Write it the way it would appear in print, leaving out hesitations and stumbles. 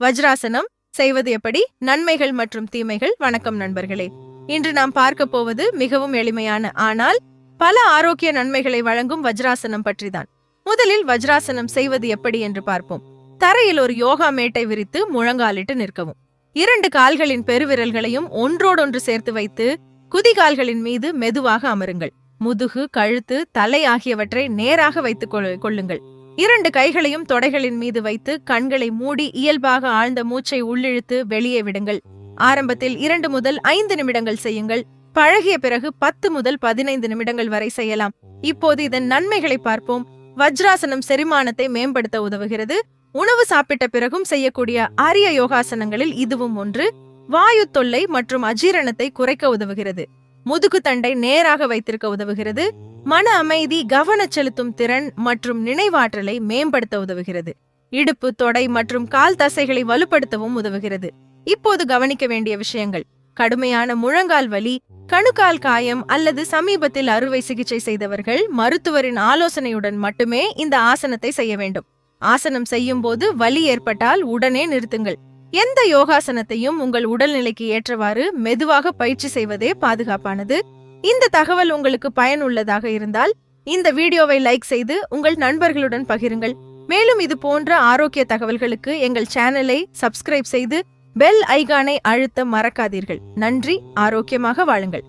வஜ்ராசனம் செய்வது எப்படி, நன்மைகள் மற்றும் தீமைகள். வணக்கம் நண்பர்களே. இன்று நாம் பார்க்க போவது மிகவும் எளிமையான ஆனால் பல ஆரோக்கிய நன்மைகளை வழங்கும் வஜ்ராசனம் பற்றிதான். முதலில் வஜ்ராசனம் செய்வது எப்படி என்று பார்ப்போம். தரையில் ஒரு யோகா மேட்டை விரித்து முழங்காலிட்டு நிற்கவும். 2 கால்களின் பெருவிரல்களையும் ஒன்றோடொன்று சேர்த்து வைத்து குதிகால்களின் மீது மெதுவாக அமருங்கள். முதுகு, கழுத்து, தலை ஆகியவற்றை நேராக வைத்துக் கொள்ளுங்கள். 2 கைகளையும் தொடைகளின் மீது வைத்து கண்களை மூடி இயல்பாக ஆழ்ந்த மூச்சை உள்ளிழுத்து வெளியே விடுங்கள். ஆரம்பத்தில் 2 முதல் 5 நிமிடங்கள் செய்யுங்கள். பழகிய பிறகு 10 முதல் 15 நிமிடங்கள் வரை செய்யலாம். இப்போது இதன் நன்மைகளை பார்ப்போம். வஜ்ராசனம் செரிமானத்தை மேம்படுத்த உதவுகிறது. உணவு சாப்பிட்ட பிறகும் செய்யக்கூடிய அரிய யோகாசனங்களில் இதுவும் ஒன்று. வாயு தொல்லை மற்றும் அஜீரணத்தை குறைக்க உதவுகிறது. முதுகு தண்டை நேராக வைத்திருக்க உதவுகிறது. மன அமைதி, கவன செலுத்தும் திறன் மற்றும் நினைவாற்றலை மேம்படுத்த உதவுகிறது. இடுப்பு, தொடை மற்றும் கால் தசைகளை வலுப்படுத்தவும் உதவுகிறது. இப்போது கவனிக்க வேண்டிய விஷயங்கள்: கடுமையான முழங்கால் வலி, கணுக்கால் காயம் அல்லது சமீபத்தில் அறுவை சிகிச்சை செய்தவர்கள் மருத்துவரின் ஆலோசனையுடன் மட்டுமே இந்த ஆசனத்தை செய்ய வேண்டும். ஆசனம் செய்யும் போது வலி ஏற்பட்டால் உடனே நிறுத்துங்கள். எந்த யோகாசனத்தையும் உங்கள் உடல்நிலைக்கு ஏற்றவாறு மெதுவாக பயிற்சி செய்வதே பாதுகாப்பானது. இந்த தகவல் உங்களுக்கு பயனுள்ளதாக இருந்தால் இந்த வீடியோவை லைக் செய்து உங்கள் நண்பர்களுடன் பகிருங்கள். மேலும் இது போன்ற ஆரோக்கிய தகவல்களுக்கு எங்கள் சேனலை சப்ஸ்கிரைப் செய்து பெல் ஐகானை அழுத்த மறக்காதீர்கள். நன்றி. ஆரோக்கியமாக வாழுங்கள்.